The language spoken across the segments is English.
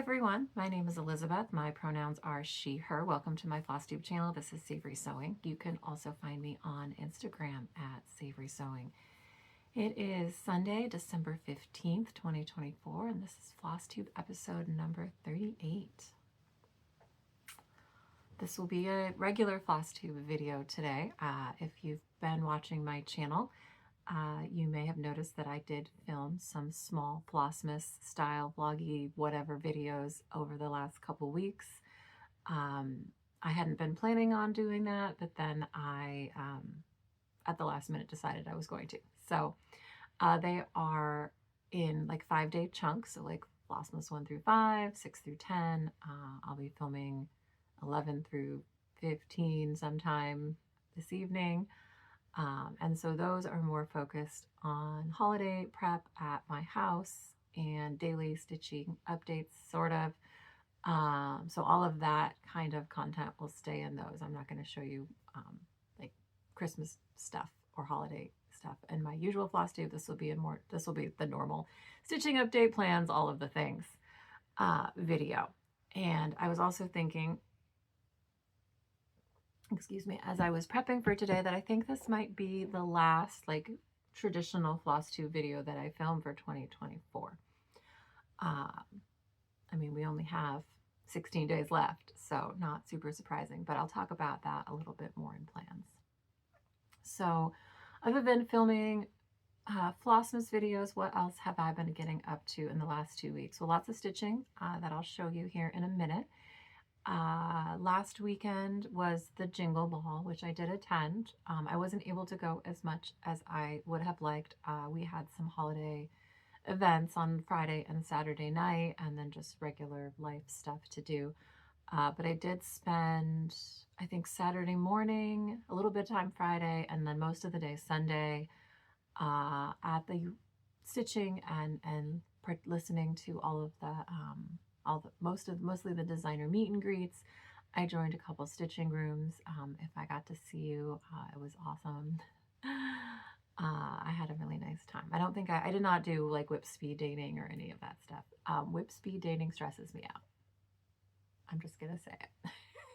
everyone, my name is Elizabeth. My pronouns are she, her. Welcome to my Flosstube channel. This is Savory Sewing. You can also find me on Instagram at Savory Sewing. It is Sunday, December 15th, 2024, and this is Flosstube episode number 38. This will be a regular Flosstube video today. If you've been watching my channel, you may have noticed that I did film some small Flossmas style vloggy whatever videos over the last couple weeks. I hadn't been planning on doing that, but then I, at the last minute, decided I was going to. So they are in like 5-day chunks, so like Flossmas 1 through 5, 6 through 10. I'll be filming 11 through 15 sometime this evening. And so those are more focused on holiday prep at my house and daily stitching updates, sort of. So all of that kind of content will stay in those. I'm not going to show you like Christmas stuff or holiday stuff in my usual Flosstube. This will be the normal stitching update, plans, all of the things video. And I was also thinking, excuse me, as I was prepping for today, that I think this might be the last like traditional Flosstube video that I filmed for 2024. I mean, we only have 16 days left, so not super surprising, but I'll talk about that a little bit more in plans. So other than filming Flossmas videos, what else have I been getting up to in the last 2 weeks? Well, lots of stitching that I'll show you here in a minute. Last weekend was the Jingle Ball, which I did attend. I wasn't able to go as much as I would have liked. We had some holiday events on Friday and Saturday night, and then just regular life stuff to do. But I did spend, I think, Saturday morning, a little bit of time Friday, and then most of the day Sunday at the stitching and listening to all of the mostly the designer meet and greets. I joined a couple stitching rooms. If I got to see you, it was awesome. I had a really nice time. I did not do like whip speed dating or any of that stuff. Whip speed dating stresses me out. I'm just gonna say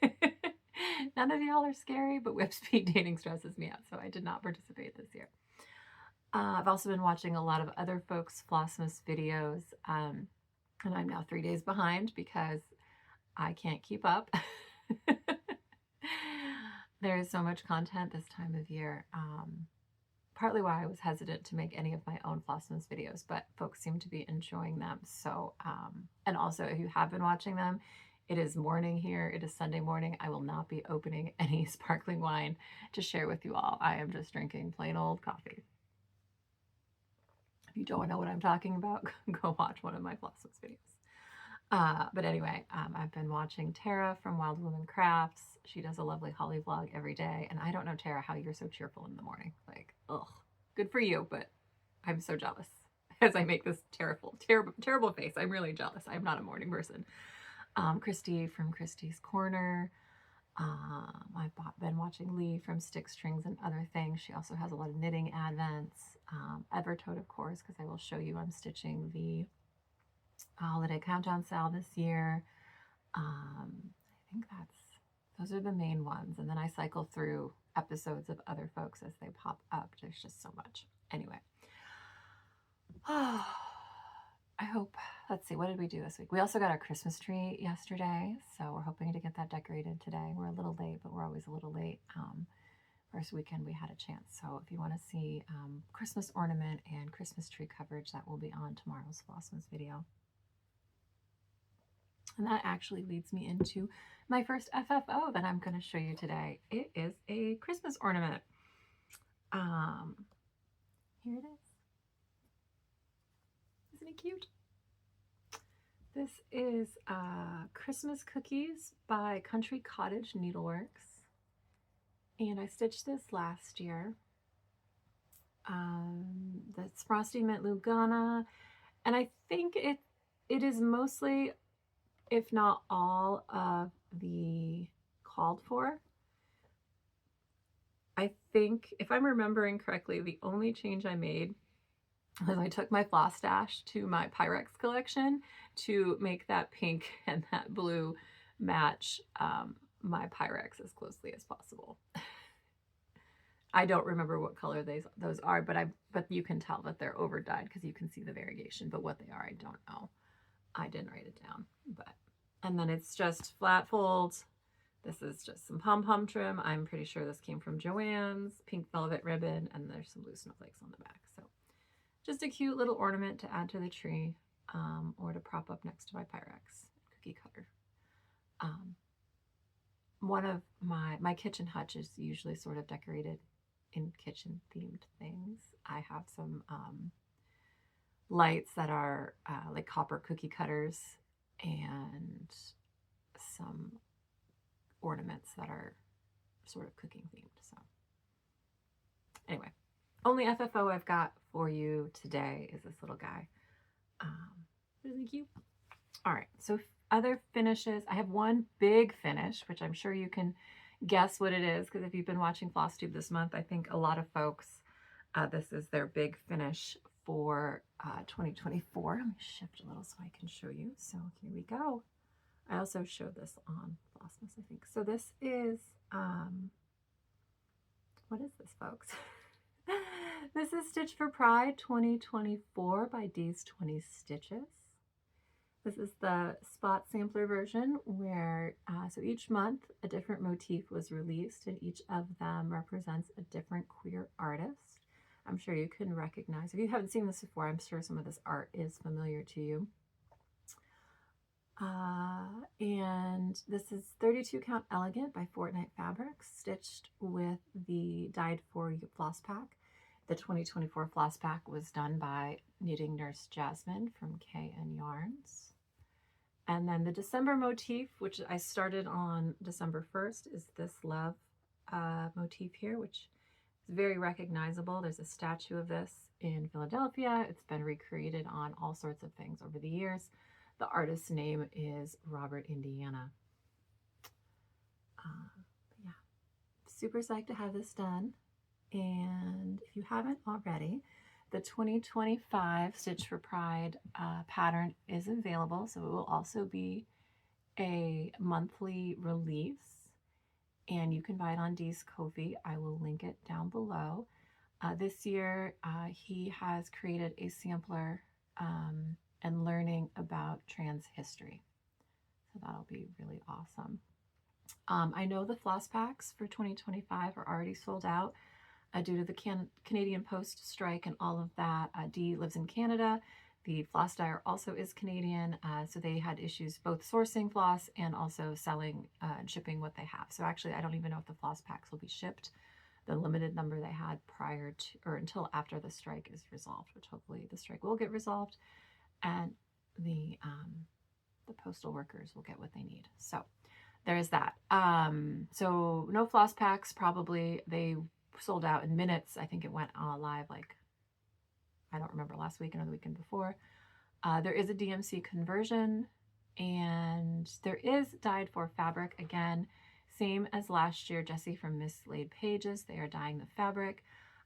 it. None of y'all are scary, but whip speed dating stresses me out, so I did not participate this year. I've also been watching a lot of other folks' Flossmas videos. And I'm now 3 days behind because I can't keep up. There is so much content this time of year. Partly why I was hesitant to make any of my own Flossmas videos, but folks seem to be enjoying them. So, and also if you have been watching them, it is morning here. It is Sunday morning. I will not be opening any sparkling wine to share with you all. I am just drinking plain old coffee. If you don't know what I'm talking about, go watch one of my Flossmas videos. But anyway, I've been watching Tara from Wild Woman Crafts. She does a lovely Holivlog every day. And I don't know, Tara, how you're so cheerful in the morning. Like, ugh, good for you, but I'm so jealous as I make this terrible face. I'm really jealous. I'm not a morning person. Christy from Christy's Corner. I've been watching Lee from Stick Strings and Other Things. She also has a lot of knitting advents. Evertote, of course, because I will show you I'm stitching the holiday countdown sale this year. I think those are the main ones. And then I cycle through episodes of other folks as they pop up. There's just so much. Anyway. I hope, let's see, what did we do this week? We also got our Christmas tree yesterday, so we're hoping to get that decorated today. We're a little late, but we're always a little late. First weekend we had a chance. So if you want to see Christmas ornament and Christmas tree coverage, that will be on tomorrow's Flossmas video. And that actually leads me into my first FFO that I'm going to show you today. It is a Christmas ornament. Here it is. Isn't it cute? This is Christmas Cookies by Country Cottage Needleworks. And I stitched this last year. That's Frosty Mint Lugana. And I think it is mostly, if not all, of the called for. I think, if I'm remembering correctly, the only change I made is I took my floss stash to my Pyrex collection to make that pink and that blue match my Pyrex as closely as possible. I don't remember what color those are, but you can tell that they're over dyed because you can see the variegation. But what they are, I don't know. I didn't write it down. And then it's just flat folds. This is just some pom-pom trim. I'm pretty sure this came from Joann's. Pink velvet ribbon, and there's some blue snowflakes on the back. So just a cute little ornament to add to the tree, or to prop up next to my Pyrex cookie cutter. One of my kitchen hutch is usually sort of decorated in kitchen themed things. I have some lights that are like copper cookie cutters, and some ornaments that are sort of cooking themed. So anyway, only FFO I've got for you today is this little guy. Isn't he cute? All right, so other finishes. I have one big finish, which I'm sure you can guess what it is, because if you've been watching Flosstube this month, I think a lot of folks, this is their big finish for 2024. Let me shift a little so I can show you. So here we go. I also showed this on Flossmas, I think. So this is, what is this, folks? This is Stitch for Pride 2024 by D's 20 Stitches. This is the spot sampler version where, so each month a different motif was released, and each of them represents a different queer artist. I'm sure you can recognize, if you haven't seen this before, I'm sure some of this art is familiar to you. And this is 32 Count Elegant by Fortnite Fabrics, stitched with the Dyed For You floss pack. The 2024 floss pack was done by Knitting Nurse Jasmine from KN Yarns. And then the December motif, which I started on December 1st, is this love motif here, which is very recognizable. There's a statue of this in Philadelphia. It's been recreated on all sorts of things over the years. The artist's name is Robert Indiana. Yeah, super psyched to have this done. And if you haven't already, the 2025 Stitch for Pride pattern is available, so it will also be a monthly release, and you can buy it on Dee's Ko-fi. I will link it down below. This year, he has created a sampler and learning about trans history, so that'll be really awesome. I know the floss packs for 2025 are already sold out. Due to the Canadian Post strike and all of that. Dee lives in Canada. The floss dyer also is Canadian, so they had issues both sourcing floss and also selling and shipping what they have. So actually, I don't even know if the floss packs will be shipped. The limited number they had prior to, or until after the strike is resolved, which hopefully the strike will get resolved, and the postal workers will get what they need. So there's that. So no floss packs, probably. They sold out in minutes. I think it went live like, I don't remember, last weekend or the weekend before. There is a DMC conversion, and there is dyed for fabric again, same as last year. Jessie from Mislaid Pages, they are dyeing the fabric.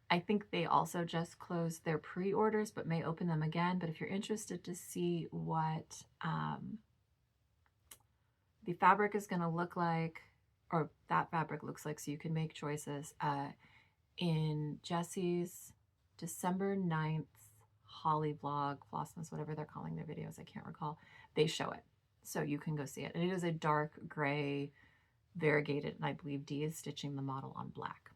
I think they also just closed their pre-orders, but may open them again. But if you're interested to see what the fabric is going to look like, or that fabric looks like, so you can make choices, in Jessie's December 9th Holivlog, Flossmas, whatever they're calling their videos, I can't recall, they show it. So you can go see it. And it is a dark gray, variegated, and I believe Dee is stitching the model on black.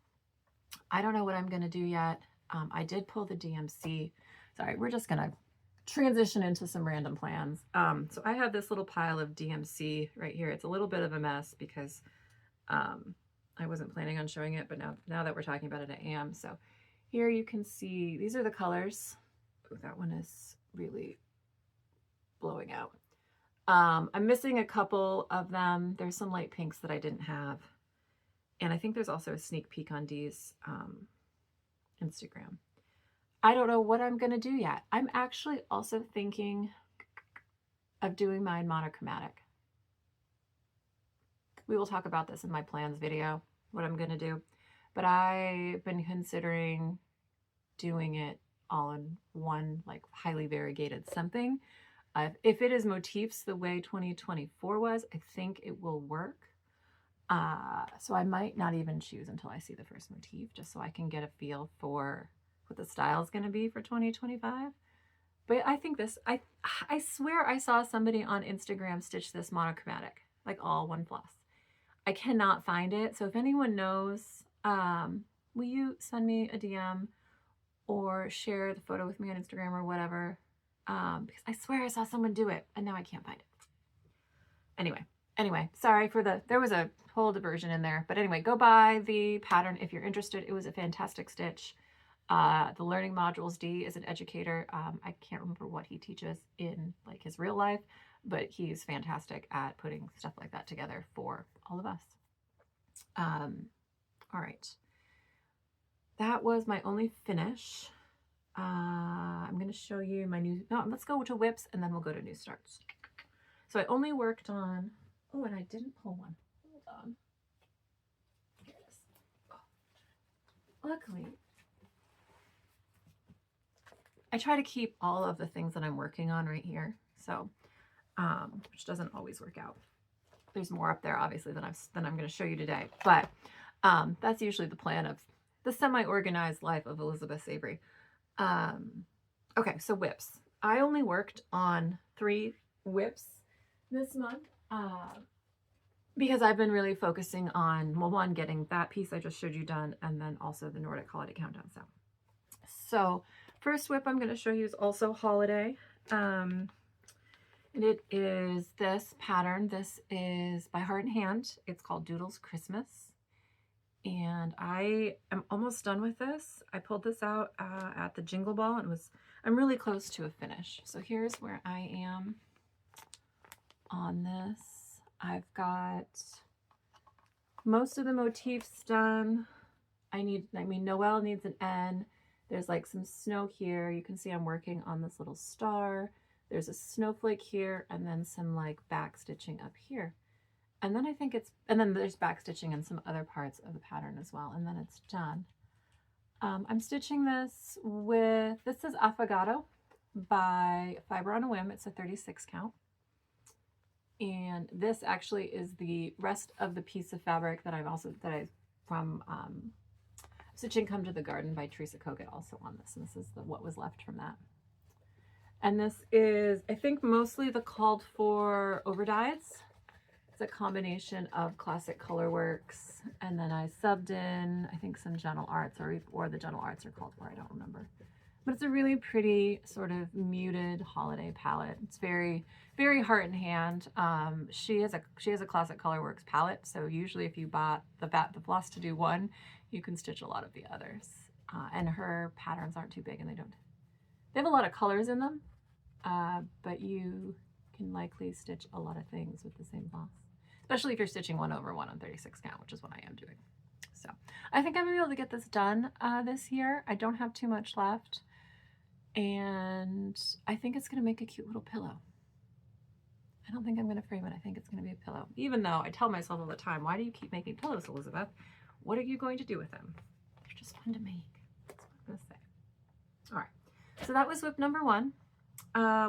I don't know what I'm going to do yet. I did pull the DMC. Sorry, we're just going to transition into some random plans. So I have this little pile of DMC right here. It's a little bit of a mess because I wasn't planning on showing it, but now that we're talking about it, I am. So here you can see, these are the colors. Ooh, that one is really blowing out. I'm missing a couple of them. There's some light pinks that I didn't have. And I think there's also a sneak peek on Dee's Instagram. I don't know what I'm going to do yet. I'm actually also thinking of doing mine monochromatic. We will talk about this in my plans video, what I'm going to do. But I've been considering doing it all in one like highly variegated something. If it is motifs the way 2024 was, I think it will work. So I might not even choose until I see the first motif, just so I can get a feel for what the style is going to be for 2025. But I think this, I swear I saw somebody on Instagram stitch this monochromatic, like all one floss. I cannot find it. So if anyone knows, will you send me a DM or share the photo with me on Instagram or whatever? Because I swear I saw someone do it and now I can't find it. Anyway, sorry for there was a whole diversion in there. But anyway, go buy the pattern if you're interested. It was a fantastic stitch. The Learning Modules D is an educator. I can't remember what he teaches in like his real life, but he's fantastic at putting stuff like that together for all of us. All right. That was my only finish. I'm going to show you my new, no, let's go to whips and then we'll go to new starts. So I only worked on, oh, and I didn't pull one. Hold on. Here it is. Oh. Luckily, I try to keep all of the things that I'm working on right here. So, which doesn't always work out. There's more up there, obviously, than I'm going to show you today. But that's usually the plan of the semi-organized life of Elizabeth Savory. Okay, so whips. I only worked on 3 whips this month because I've been really focusing on, well, one, getting that piece I just showed you done, and then also the Nordic Holiday Countdown set. So first whip I'm going to show you is also holiday. And it is this pattern. This is by Heart and Hand. It's called Doodles Christmas. And I am almost done with this. I pulled this out at the Jingle Ball and I'm really close to a finish. So here's where I am on this. I've got most of the motifs done. Noel needs an N. There's like some snow here. You can see I'm working on this little star. There's a snowflake here and then some like back stitching up here. And then and then there's back stitching in some other parts of the pattern as well. And then it's done. I'm stitching this this is Affogato by Fiber on a Whim. It's a 36 count. And this actually is the rest of the piece of fabric that from Stitching Come to the Garden by Teresa Kogut also on this. And this is what was left from that. And this is, I think, mostly the called for overdyes. It's a combination of classic colorworks, and then I subbed in, I think, some Gentle Arts, or the Gentle Arts are called for, I don't remember. But it's a really pretty sort of muted holiday palette. It's very, very Heart and Hand. She has a classic colorworks palette, so usually if you bought the Floss to do one, you can stitch a lot of the others. And her patterns aren't too big, and they have a lot of colors in them, but you can likely stitch a lot of things with the same floss. Especially if you're stitching 1/1 on 36 count, which is what I am doing. So I think I'm gonna be able to get this done this year. I don't have too much left. And I think it's gonna make a cute little pillow. I don't think I'm gonna frame it. I think it's gonna be a pillow. Even though I tell myself all the time, why do you keep making pillows, Elizabeth? What are you going to do with them? They're just fun to make. That's what I'm gonna say. All right, so that was whip number 1.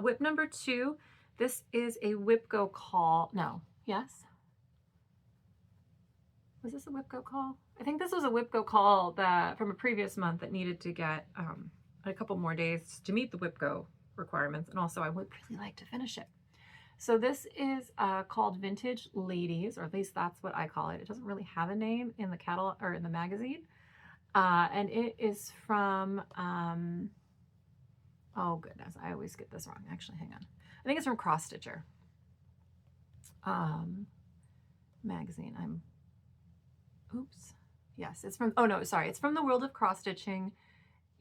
Whip number 2, this is a Whip Go Call. No, yes? Was this a Whip Go Call? I think this was a Whip Go Call from a previous month that needed to get a couple more days to meet the Whip Go requirements, and also I would really like to finish it. So this is called Vintage Ladies, or at least that's what I call it. It doesn't really have a name in the catalog or in the magazine, and it is from oh goodness, I always get this wrong. Actually, hang on. I think it's from Cross Stitcher magazine. Oops. Yes, it's from, oh no, sorry. It's from the World of Cross Stitching,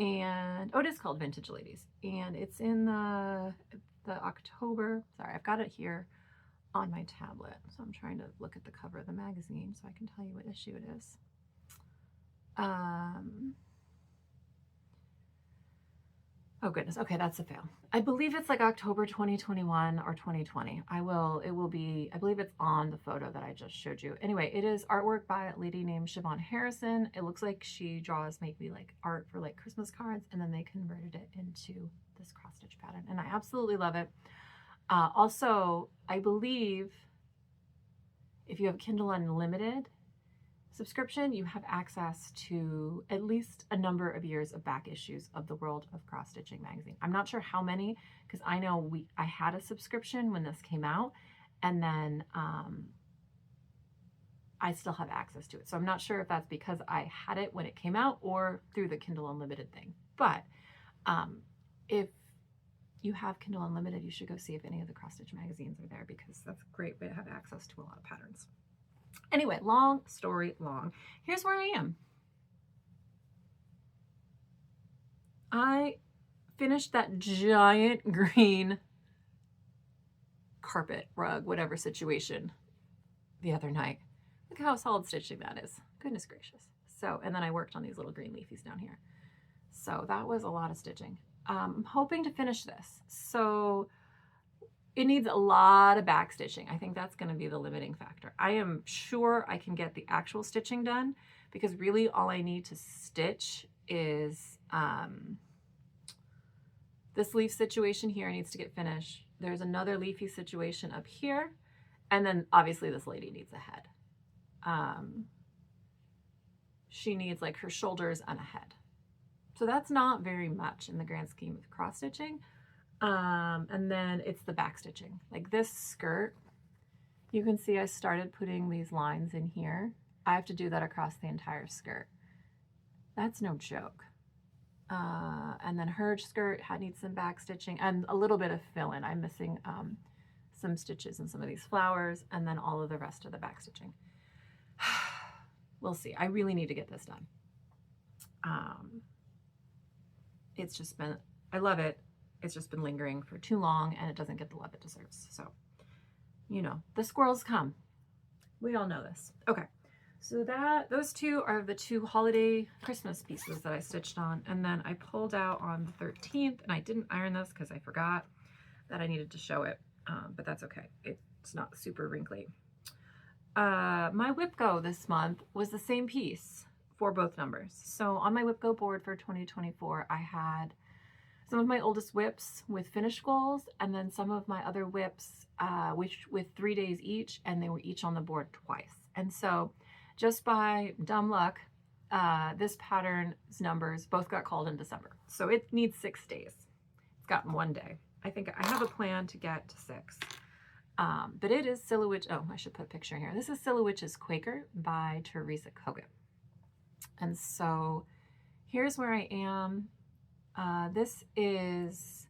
and, oh, it is called Vintage Ladies. And it's in the October, sorry, I've got it here on my tablet. So I'm trying to look at the cover of the magazine so I can tell you what issue it is. Oh goodness. Okay, that's a fail. I believe it's like October 2021 or 2020. I believe it's on the photo that I just showed you. Anyway, it is artwork by a lady named Siobhan Harrison. It looks like she draws maybe like art for like Christmas cards, and then they converted it into this cross stitch pattern, and I absolutely love it. Also, I believe if you have Kindle Unlimited subscription, you have access to at least a number of years of back issues of the World of Cross Stitching magazine. I'm not sure how many, because I know I had a subscription when this came out, and then I still have access to it. So I'm not sure if that's because I had it when it came out or through the Kindle Unlimited thing. But if you have Kindle Unlimited, you should go see if any of the cross stitch magazines are there, because that's a great way to have access to a lot of patterns. Anyway, long story long. Here's where I am. I finished that giant green carpet rug, whatever situation, the other night. Look how solid stitching that is. Goodness gracious. So, and then I worked on these little green leafies down here. So that was a lot of stitching. I'm hoping to finish this. So it needs a lot of back stitching. I think that's going to be the limiting factor. I am sure I can get the actual stitching done, because really all I need to stitch is this leaf situation here needs to get finished. There's another leafy situation up here. And then obviously this lady needs a head. She needs like her shoulders and a head. So that's not very much in the grand scheme of cross stitching. And then it's the back stitching. Like this skirt, you can see I started putting these lines in here. I have to do that across the entire skirt. That's no joke. And then her skirt needs some back stitching and a little bit of fill-in. I'm missing some stitches in some of these flowers, and then all of the rest of the back stitching. We'll see. I really need to get this done. It's just been, I love it. It's just been lingering for too long, and it doesn't get the love it deserves. So, you know, the squirrels come. We all know this. Okay. So those two are the two holiday Christmas pieces that I stitched on. And then I pulled out on the 13th, and I didn't iron this because I forgot that I needed to show it. But that's okay. It's not super wrinkly. My whip go this month was the same piece for both numbers. So on my whip go board for 2024, I had some of my oldest whips with finish goals, and then some of my other whips with 3 days each, and they were each on the board twice. And so just by dumb luck, this pattern's numbers both got called in December. So it needs 6 days. It's gotten 1 day. I think I have a plan to get to 6. But it is Silhowitches. Oh, I should put a picture here. This is Silhowitches Quaker by Teresa Kogut. And so here's where I am. This is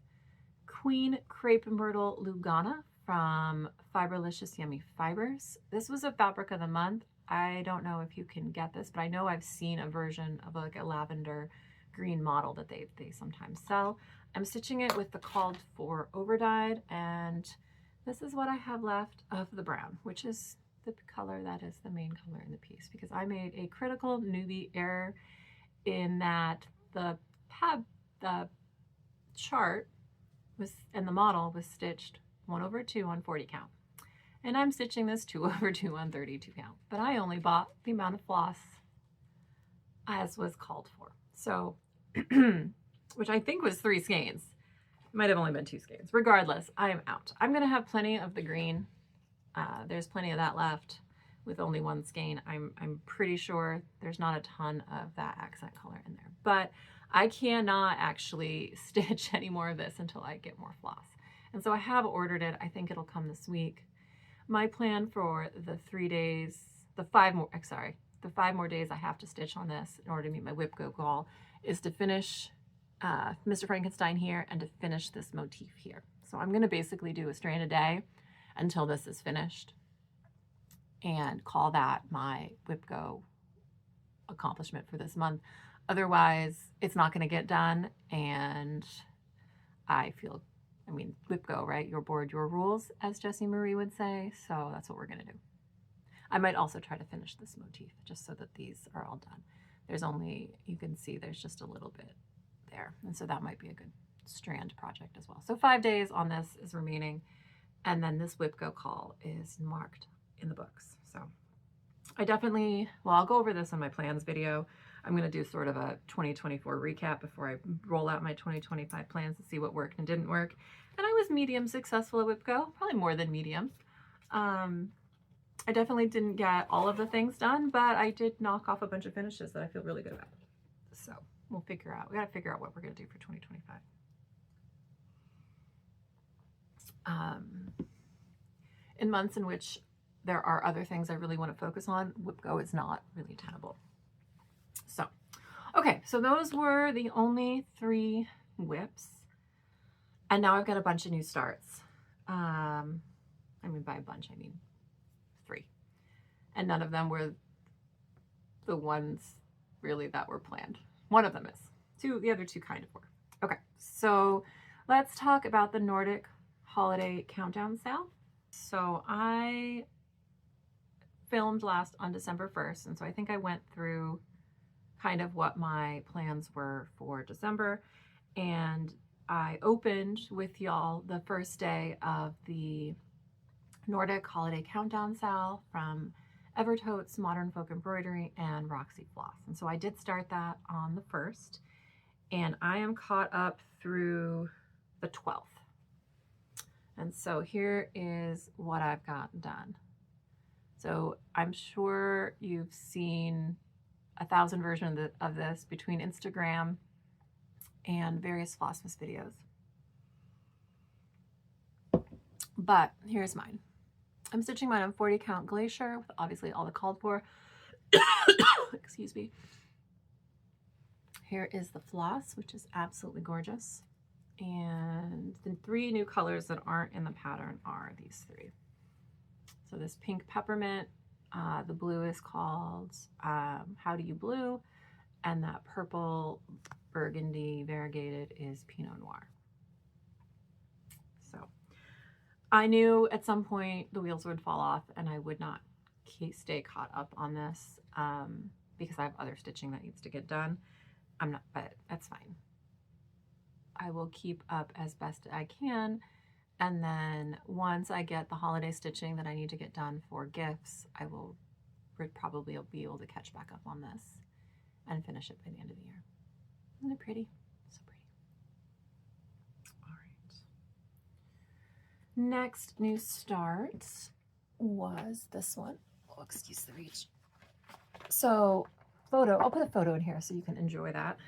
Queen Crepe Myrtle Lugana from Fiberlicious Yummy Fibers. This was a fabric of the month. I don't know if you can get this, but I know I've seen a version of like a lavender green model that they sometimes sell. I'm stitching it with the called for overdyed, and this is what I have left of the brown, which is the color that is the main color in the piece, because I made a critical newbie error in that the chart was, and the model was stitched 1/2 on 40 count. And I'm stitching this 2/2 on 32 count, but I only bought the amount of floss as was called for. So, which I think was 3 skeins. It might have only been 2 skeins. Regardless, I am out. I'm going to have plenty of the green. There's plenty of that left with only 1 skein. I'm pretty sure there's not a ton of that accent color in there, but I cannot actually stitch any more of this until I get more floss. And so I have ordered it. I think it'll come this week. My plan for the 3 days, the 5 more days I have to stitch on this in order to meet my whip go goal is to finish Mr. Frankenstein here and to finish this motif here. So I'm going to basically do a strand a day until this is finished and call that my whip go accomplishment for this month. Otherwise, it's not going to get done, and whip go, right? Your board, your rules, as Jessie Marie would say. So that's what we're going to do. I might also try to finish this motif just so that these are all done. There's only, you can see there's just a little bit there. And so that might be a good strand project as well. So 5 days on this is remaining. And then this whip go call is marked in the books. So I definitely, well, I'll go over this in my plans video. I'm going to do sort of a 2024 recap before I roll out my 2025 plans to see what worked and didn't work. And I was medium successful at whip go, probably more than medium. I definitely didn't get all of the things done, but I did knock off a bunch of finishes that I feel really good about. So we'll figure out, we got to figure out what we're going to do for 2025. In months in which there are other things I really want to focus on, whip go is not really tenable. So, okay, so those were the only 3 whips. And now I've got a bunch of new starts. I mean, by a bunch, I mean 3. And none of them were the ones really that were planned. One of them is. The other 2 kind of were. Okay, so let's talk about the Nordic holiday countdown sale. So I filmed last on December 1st, and so I think I went through kind of what my plans were for December, and I opened with y'all the first day of the Nordic holiday countdown sale from Evertote's Modern Folk Embroidery and Roxy Floss. And so I did start that on the 1st, and I am caught up through the 12th. And so here is what I've got done. So I'm sure you've seen 1,000 versions of this between Instagram and various Flossmas videos. But here's mine. I'm stitching mine on 40 count glacier with obviously all the called for. Excuse me. Here is the floss, which is absolutely gorgeous. And the 3 new colors that aren't in the pattern are these 3. So this pink peppermint, the blue is called How Do You Blue, and that purple burgundy variegated is Pinot Noir. So I knew at some point the wheels would fall off and I would not stay caught up on this because I have other stitching that needs to get done. I'm not, but that's fine. I will keep up as best I can, and then once I get the holiday stitching that I need to get done for gifts, I will probably be able to catch back up on this and finish it by the end of the year. Isn't it pretty? So pretty. All right. Next new start was this one. Oh, excuse the reach. So photo, I'll put a photo in here so you can enjoy that.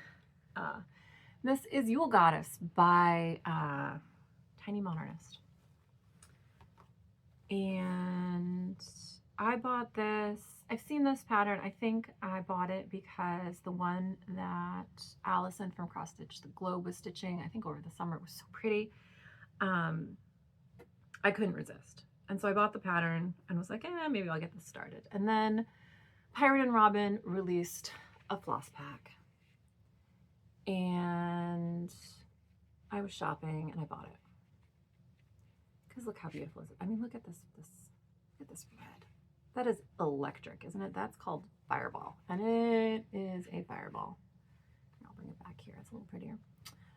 This is Yule Goddess by Tiny Modernist. And I bought this, I've seen this pattern. I think I bought it because the one that Allison from Cross Stitch the Globe was stitching, I think over the summer, was so pretty. I couldn't resist. And so I bought the pattern and was like, maybe I'll get this started. And then Pirate and Robin released a floss pack. And I was shopping and I bought it. Because look how beautiful is it. I mean, look at this look at this red. That is electric, isn't it? That's called Fireball. And it is a fireball. I'll bring it back here. It's a little prettier.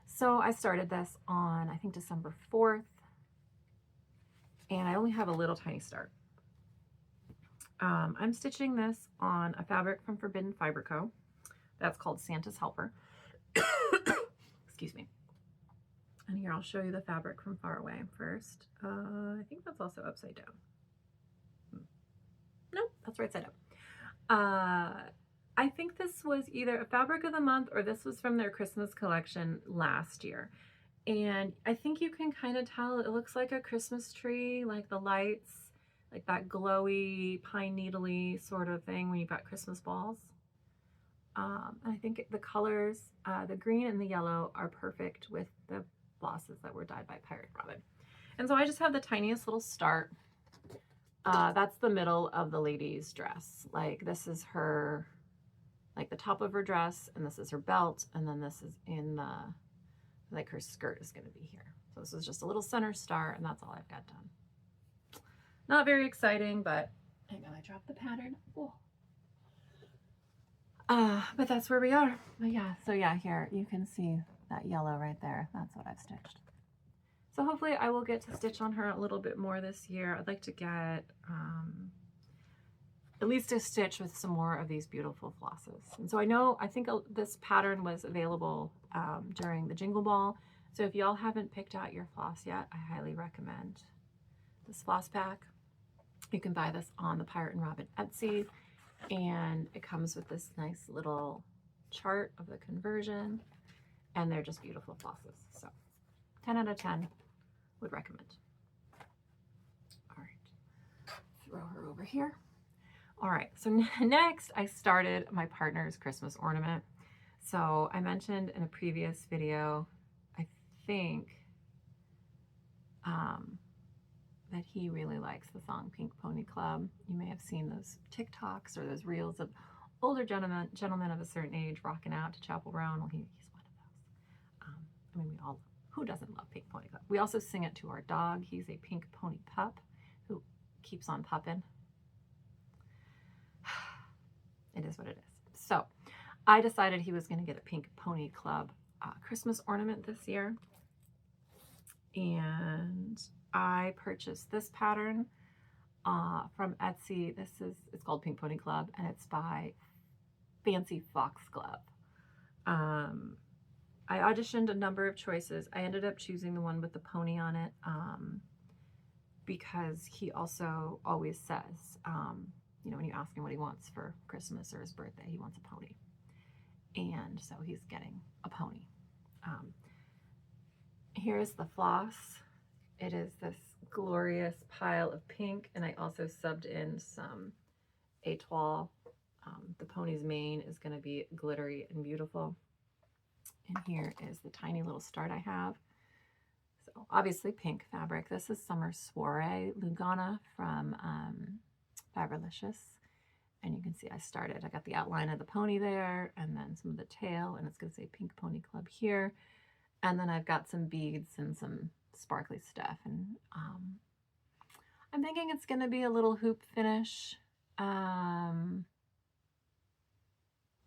So I started this on, I think, December 4th. And I only have a little tiny start. I'm stitching this on a fabric from Forbidden Fiber Co. That's called Santa's Helper. Excuse me. And here I'll show you the fabric from far away first. I think that's also upside down. Nope, that's right side up. I think this was either a fabric of the month or this was from their Christmas collection last year. And I think you can kind of tell it looks like a Christmas tree, like the lights, like that glowy, pine needly sort of thing when you've got Christmas balls. I think the colors, the green and the yellow, are perfect with the flosses that were dyed by Pirate Robin. And so I just have the tiniest little start. That's the middle of the lady's dress. Like this is her, like the top of her dress, and this is her belt, and then this is in the, like her skirt is going to be here. So this is just a little center star, and that's all I've got done. Not very exciting, but hang on, I dropped the pattern. Oh. But that's where we are. But yeah, so yeah, here you can see that yellow right there, that's what I've stitched. So hopefully I will get to stitch on her a little bit more this year. I'd like to get at least a stitch with some more of these beautiful flosses. And so I think this pattern was available during the Jingle Ball. So if y'all haven't picked out your floss yet, I highly recommend this floss pack. You can buy this on the Pirate and Robin Etsy, and it comes with this nice little chart of the conversion, and they're just beautiful flosses. So 10 out of 10 would recommend. All right, throw her over here. All right, so next I started my partner's Christmas ornament. So I mentioned in a previous video, I think, that he really likes the song Pink Pony Club. You may have seen those TikToks or those reels of older gentlemen of a certain age rocking out to Chapel Roan. Well, he's one of those. I mean, we all, who doesn't love Pink Pony Club? We also sing it to our dog. He's a pink pony pup who keeps on pupping. It is what it is. So I decided he was going to get a Pink Pony Club Christmas ornament this year. And I purchased this pattern from Etsy. It's called Pink Pony Club, and it's by Fancy Foxglove. I auditioned a number of choices. I ended up choosing the one with the pony on it because he also always says, you know, when you ask him what he wants for Christmas or his birthday, he wants a pony. And so he's getting a pony. Here's the floss. It is this glorious pile of pink, and I also subbed in some étoile. The pony's mane is going to be glittery and beautiful. And here is the tiny little start I have. So obviously pink fabric. This is Summer Soiree Lugana from Silhowitches. And you can see I got the outline of the pony there, and then some of the tail, and it's going to say Pink Pony Club here. And then I've got some beads and some sparkly stuff. And I'm thinking it's going to be a little hoop finish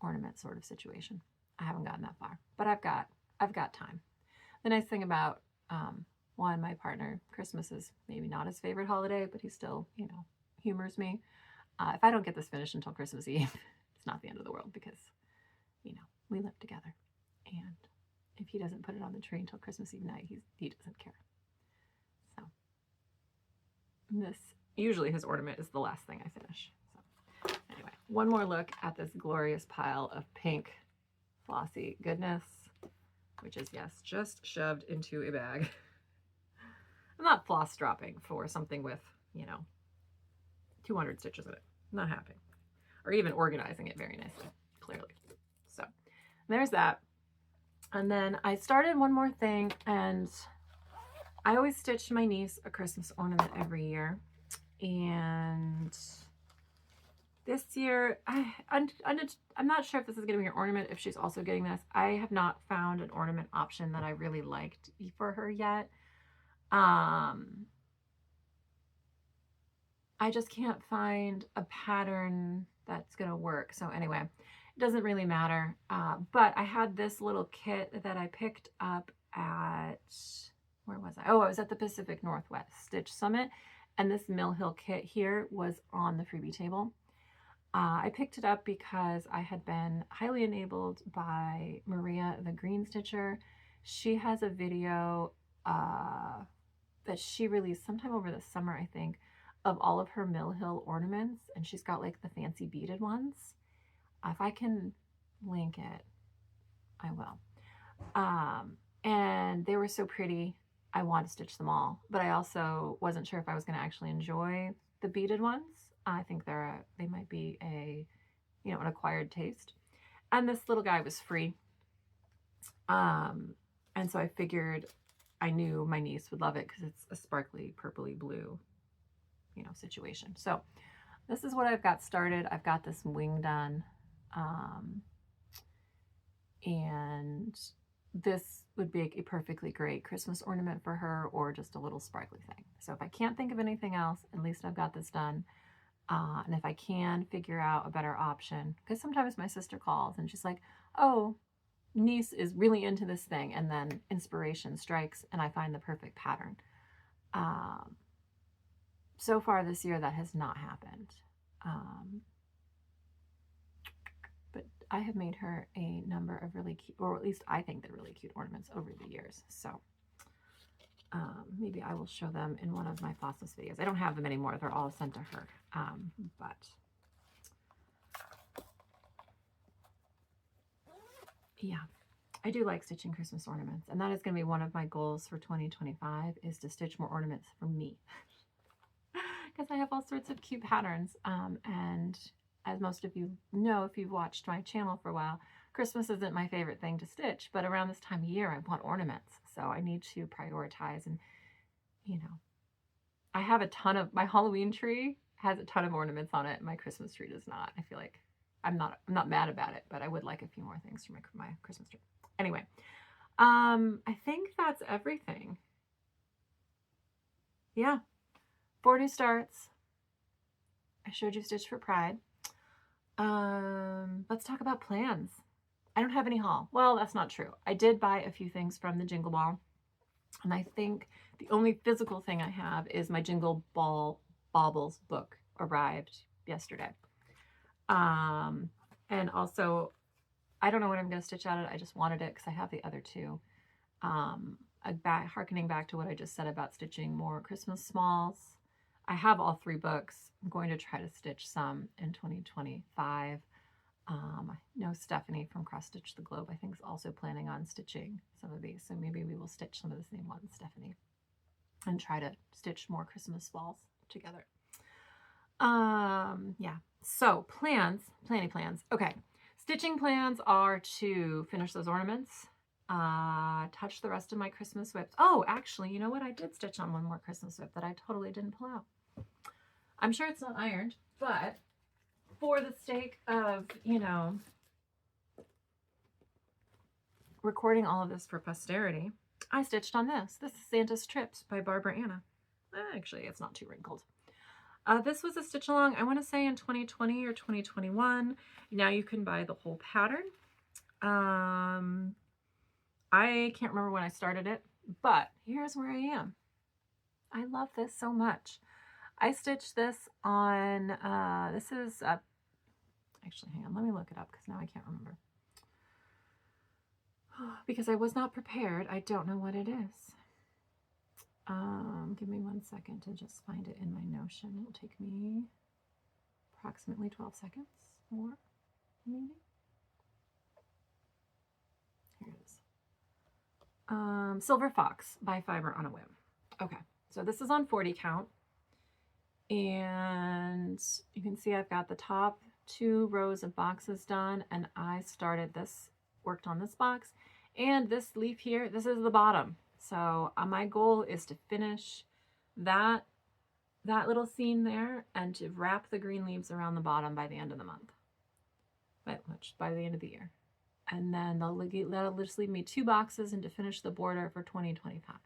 ornament sort of situation. I haven't gotten that far, but I've got time. The nice thing about one, my partner, Christmas is maybe not his favorite holiday, but he still, you know, humors me. If I don't get this finished until Christmas Eve, it's not the end of the world because, you know, we live together. And if he doesn't put it on the tree until Christmas Eve night, he doesn't care. So this, usually his ornament is the last thing I finish. So anyway, one more look at this glorious pile of pink flossy goodness, which is, yes, just shoved into a bag. I'm not floss dropping for something with, you know, 200 stitches in it. Not happening. Or even organizing it very nicely, clearly. So there's that. And then I started one more thing, and I always stitch my niece a Christmas ornament every year. And this year, I'm not sure if this is going to be her ornament, if she's also getting this. I have not found an ornament option that I really liked for her yet. I just can't find a pattern that's going to work. So anyway, it doesn't really matter. But I had this little kit that I picked up at, where was I? Oh, I was at the Pacific Northwest Stitch Summit. And this Mill Hill kit here was on the freebie table. I picked it up because I had been highly enabled by Maria, the Green Stitcher. She has a video that she released sometime over the summer, I think, of all of her Mill Hill ornaments, and she's got like the fancy beaded ones. If I can link it, I will. And they were so pretty, I wanted to stitch them all, but I also wasn't sure if I was going to actually enjoy the beaded ones. I think they might be a, you know, an acquired taste. And this little guy was free. And so I figured, I knew my niece would love it because it's a sparkly purpley blue, you know, situation. So this is what I've got started. I've got this wing done. And this would be a perfectly great Christmas ornament for her, or just a little sparkly thing. So if I can't think of anything else, at least I've got this done. And if I can figure out a better option, because sometimes my sister calls and she's like, oh, niece is really into this thing, and then inspiration strikes and I find the perfect pattern. So far this year, that has not happened. But I have made her a number of really cute, or at least I think they're really cute ornaments over the years. So maybe I will show them in one of my Flosstubes videos. I don't have them anymore. They're all sent to her. But yeah, I do like stitching Christmas ornaments. And that is going to be one of my goals for 2025, is to stitch more ornaments for me. Because I have all sorts of cute patterns. And as most of you know, if you've watched my channel for a while, Christmas isn't my favorite thing to stitch, but around this time of year, I want ornaments. So I need to prioritize. And, you know, I have a ton of, my Halloween tree has a ton of ornaments on it. My Christmas tree does not. I feel like I'm not mad about it, but I would like a few more things for my Christmas tree. Anyway, I think that's everything. Yeah. 4 new starts. I showed you Stitch for Pride. Let's talk about plans. I don't have any haul. Well, that's not true. I did buy a few things from the Jingle Ball, and I think the only physical thing I have is my Jingle Ball Baubles book arrived yesterday. And also, I don't know what I'm going to stitch out of it. I just wanted it because I have the other two. Harkening back to what I just said about stitching more Christmas smalls. I have all 3 books. I'm going to try to stitch some in 2025. I know Stephanie from Cross Stitch the Globe, I think, is also planning on stitching some of these. So maybe we will stitch some of the same ones, Stephanie, and try to stitch more Christmas balls together. Yeah. So planning plans. Okay. Stitching plans are to finish those ornaments, touch the rest of my Christmas whips. Oh, actually, you know what? I did stitch on one more Christmas whip that I totally didn't pull out. I'm sure it's not ironed, but for the sake of, you know, recording all of this for posterity, I stitched on this. This is Santa's Trips by Barbara Anna. Actually, it's not too wrinkled. This was a stitch along, I want to say in 2020 or 2021. Now you can buy the whole pattern. I can't remember when I started it, but here's where I am. I love this so much. I stitched this on, this is, actually, hang on, let me look it up because now I can't remember. Because I was not prepared. I don't know what it is. Give me 1 second to just find it in my Notion. It'll take me approximately 12 seconds more, maybe. Here it is. Silver Fox by Fiber on a Whim. Okay, so this is on 40 count. And you can see I've got the top 2 rows of boxes done, and I started this, worked on this box, and this leaf here, this is the bottom. So my goal is to finish that little seam there and to wrap the green leaves around the bottom by the end of the month, by the end of the year. And then that'll just leave me 2 boxes and to finish the border for 2025.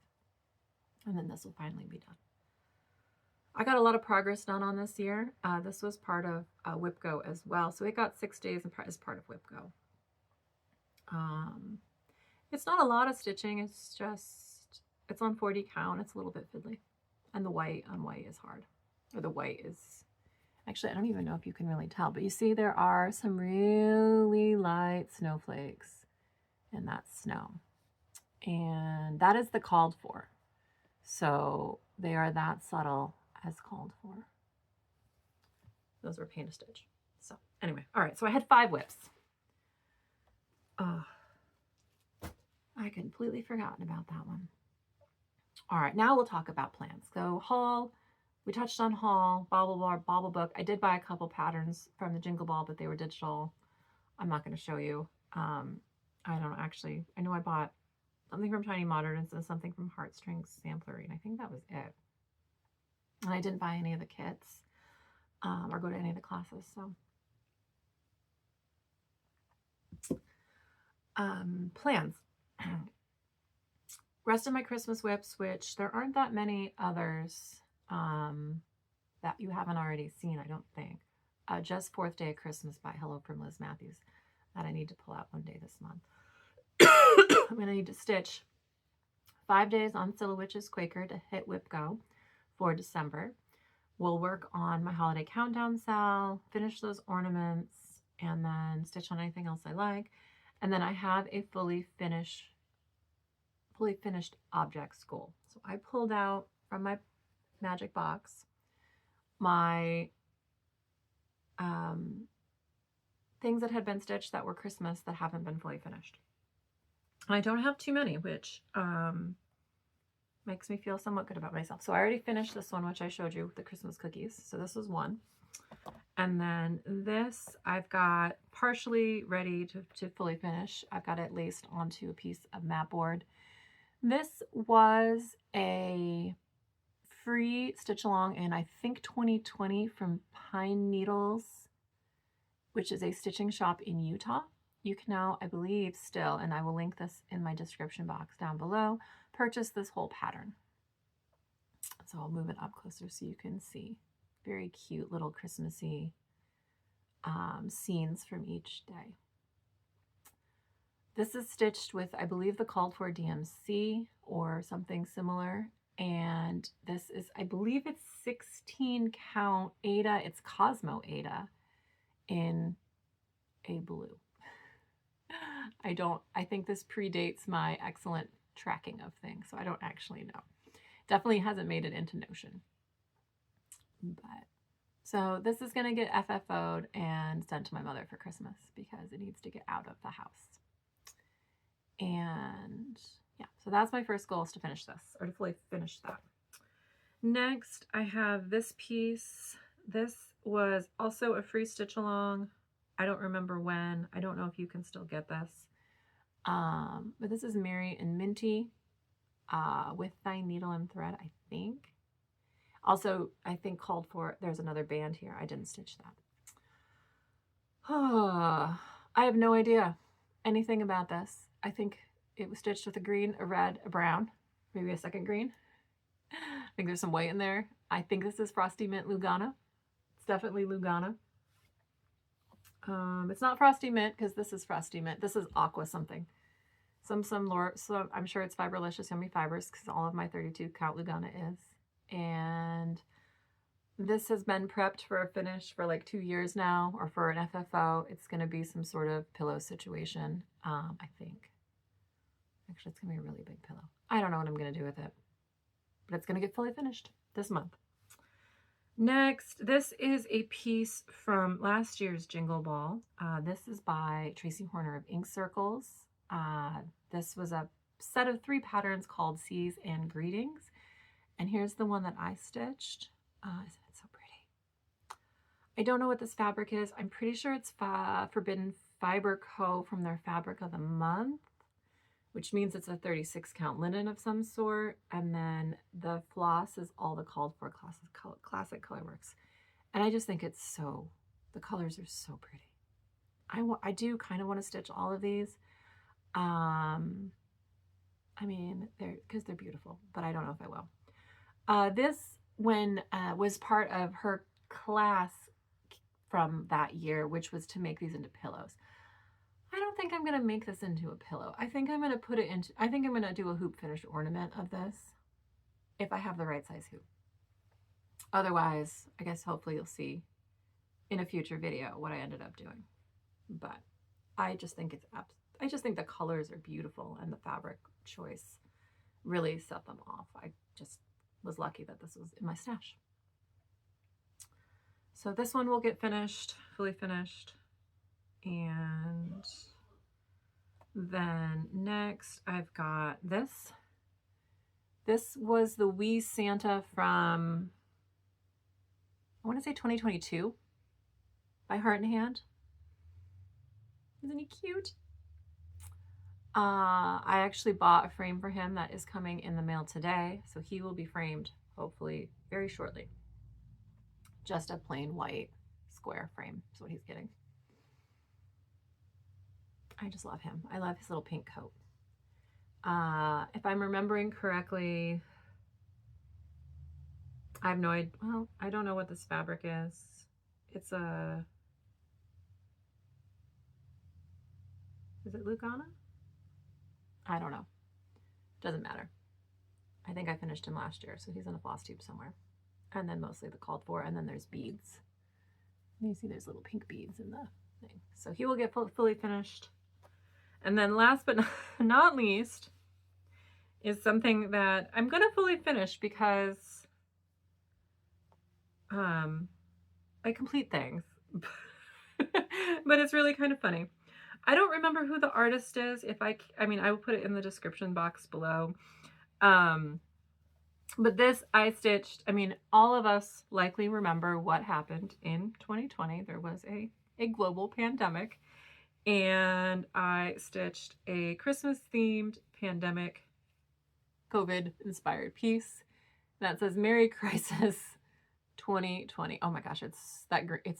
And then this will finally be done. I got a lot of progress done on this year. This was part of WhipGo as well. So it got 6 days as part of WhipGo. It's not a lot of stitching. It's just, it's on 40 count. It's a little bit fiddly. And the white on white is hard. Or the white is, actually, I don't even know if you can really tell, but you see there are some really light snowflakes in that snow. And that is the called for. So they are that subtle as called for. Those were paint a stitch. So anyway, all right, so I had 5 whips. I completely forgotten about that one. All right, now we'll talk about plans. So haul, we touched on haul, Bauble book. I did buy a couple patterns from the Jingle Ball, but they were digital. I'm not going to show you. I don't actually, I know I bought something from Tiny Modernist and something from Heartstrings Samplery, and I think that was it. And I didn't buy any of the kits or go to any of the classes. So plans. Rest of my Christmas whips, which there aren't that many others that you haven't already seen, I don't think. Just Fourth Day of Christmas by Hello from Liz Matthews that I need to pull out one day this month. I'm going to need to stitch 5 days on Silhowitches Quaker to hit whip go for December. We'll work on my holiday countdown sale, finish those ornaments, and then stitch on anything else I like. And then I have a fully finished objects goal. So I pulled out from my magic box my things that had been stitched that were Christmas that haven't been fully finished. I don't have too many, which makes me feel somewhat good about myself. So I already finished this one, which I showed you with the Christmas cookies. So this was one. And then this I've got partially ready to fully finish. I've got it laced onto a piece of mat board. This was a free stitch along in, I think, 2020 from Pine Needles, which is a stitching shop in Utah. You can now, I believe still, and I will link this in my description box down below, purchase this whole pattern. So I'll move it up closer so you can see. Very cute little Christmassy scenes from each day. This is stitched with, I believe, the called for DMC or something similar. And this is, I believe it's 16 count Aida. It's Cosmo Aida in a blue. I think this predates my excellent tracking of things, so I don't actually know. Definitely hasn't made it into Notion. But so this is going to get FFO'd and sent to my mother for Christmas because it needs to get out of the house. And yeah, so that's my first goal, is to finish this, or to fully finish that. Next, I have this piece. This was also a free stitch along. I don't remember when. I don't know if you can still get this. But this is Merry and Minty with Thy Needle and Thread, I think. Also, I think called for, there's another band here. I didn't stitch that. I have no idea anything about this. I think it was stitched with a green, a red, a brown, maybe a second green. I think there's some white in there. I think this is Frosty Mint Lugana. It's definitely Lugana. It's not Frosty Mint because this is Frosty Mint. This is Aqua something. So I'm sure it's Fiberlicious Yummy Fibers because all of my 32 count Lugana is. And this has been prepped for a finish for like 2 years now, or for an FFO. It's going to be some sort of pillow situation, I think. Actually, it's going to be a really big pillow. I don't know what I'm going to do with it, but it's going to get fully finished this month. Next, this is a piece from last year's Jingle Ball. This is by Tracy Horner of Ink Circles. This was a set of 3 patterns called Seas and Greetings. And here's the one that I stitched. Isn't it so pretty? I don't know what this fabric is. I'm pretty sure it's Forbidden Fiber Co. from their Fabric of the Month, which means it's a 36 count linen of some sort. And then the floss is all the called for classic Colorworks. And I just think it's so, the colors are so pretty. I do kind of want to stitch all of these. I mean, because they're beautiful, but I don't know if I will. This was part of her class from that year, which was to make these into pillows. I don't think I'm going to make this into a pillow. I think I'm going to put it into, I think I'm going to do a hoop finished ornament of this if I have the right size hoop. Otherwise, I guess hopefully you'll see in a future video what I ended up doing. But I just think I just think the colors are beautiful and the fabric choice really set them off. I just was lucky that this was in my stash. So this one will get finished, fully finished. And then next I've got this. This was the Wee Santa from, I want to say 2022 by Heart and Hand. Isn't he cute? I actually bought a frame for him that is coming in the mail today. So he will be framed hopefully very shortly. Just a plain white square frame is what he's getting. I just love him. I love his little pink coat. If I'm remembering correctly, I have no idea. Well, I don't know what this fabric is. It's a, is it Lugana? I don't know. Doesn't matter. I think I finished him last year, so he's in a floss tube somewhere. And then mostly the called for, and then there's beads. You see there's little pink beads in the thing. So he will get fully finished. And then last but not least is something that I'm going to fully finish because I complete things. But it's really kind of funny. I don't remember who the artist is. I mean, I will put it in the description box below. But this I stitched, I mean, all of us likely remember what happened in 2020. There was a global pandemic, and I stitched a Christmas themed pandemic COVID inspired piece that says Merry Crisis 2020. Oh my gosh, it's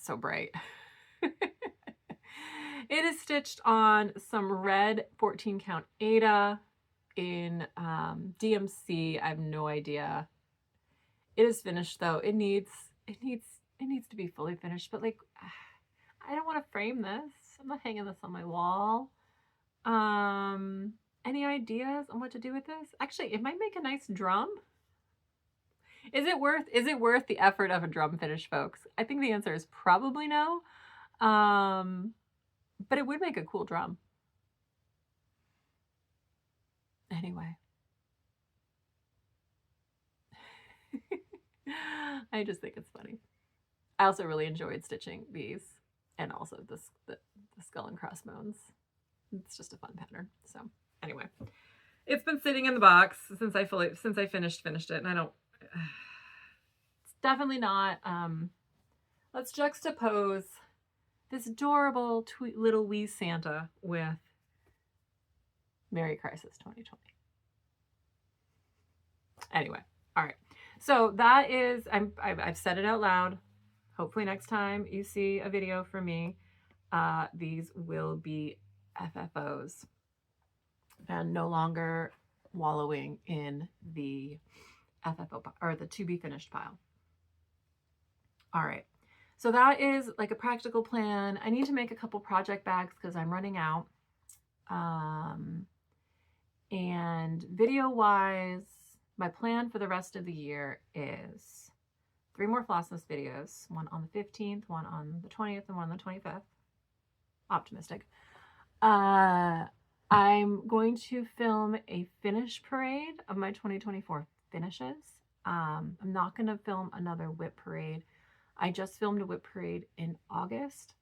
so bright. It is stitched on some red 14 count Aida in DMC. I have no idea. It is finished though. It needs to be fully finished, but like I don't want to frame this. I'm not hanging this on my wall. Any ideas on what to do with this? Actually, it might make a nice drum. Is it worth the effort of a drum finish, folks? I think the answer is probably no. But it would make a cool drum. Anyway. I just think it's funny. I also really enjoyed stitching these and also the skull and crossbones. It's just a fun pattern. So anyway, it's been sitting in the box since I finished it, and I don't. It's definitely not. Let's juxtapose this adorable little wee Santa with Merry Crisis 2020. Anyway, all right. So that is, I've said it out loud. Hopefully next time you see a video from me, these will be FFOs and no longer wallowing in the FFO or the to be finished pile. All right. So that is like a practical plan. I need to make a couple project bags because I'm running out. And video wise, my plan for the rest of the year is 3 more Flossmas videos, one on the 15th, one on the 20th, and one on the 25th. Optimistic. I'm going to film a finish parade of my 2024 finishes. I'm not going to film another whip parade. I just filmed a whip parade in August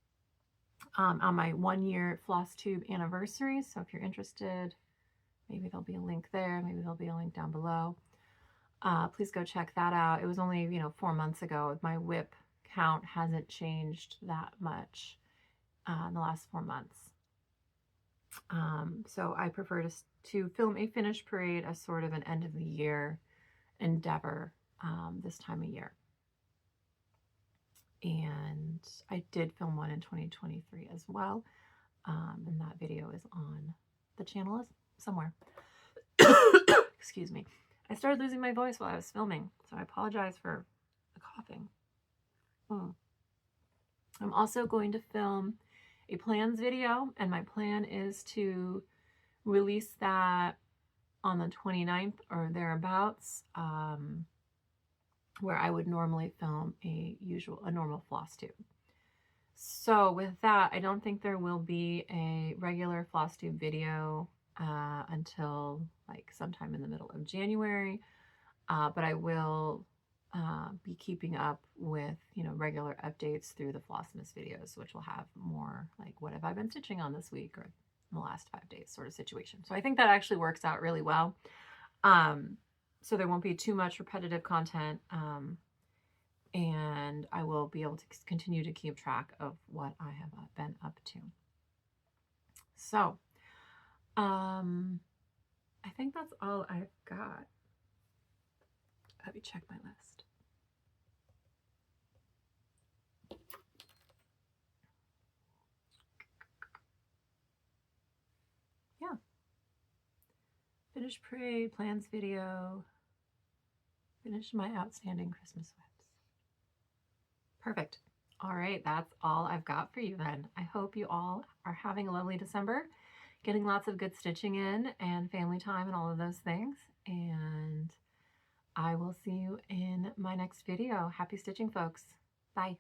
on my 1-year Flosstube anniversary. So if you're interested, maybe there'll be a link there. Maybe there'll be a link down below. Please go check that out. It was only, 4 months ago. My whip count hasn't changed that much in the last 4 months. So I prefer to film a finish parade as sort of an end of the year endeavor this time of year. And I did film one in 2023 as well. And that video is on the channel somewhere. Excuse me. I started losing my voice while I was filming, so I apologize for the coughing. I'm also going to film a plans video, and my plan is to release that on the 29th or thereabouts, where I would normally film a normal Flosstube. So with that, I don't think there will be a regular Flosstube video until like sometime in the middle of January, but I will be keeping up with regular updates through the Flossmas videos, which will have more like what have I been stitching on this week or in the last 5 days sort of situation. So I think that actually works out really well. So there won't be too much repetitive content, and I will be able to continue to keep track of what I have been up to. So I think that's all I've got. Let me check my list. Yeah. Finish parade, plans video. Finish my outstanding Christmas whips. Perfect. All right, that's all I've got for you then. I hope you all are having a lovely December. getting lots of good stitching in and family time and all of those things. And I will see you in my next video. Happy stitching, folks. Bye.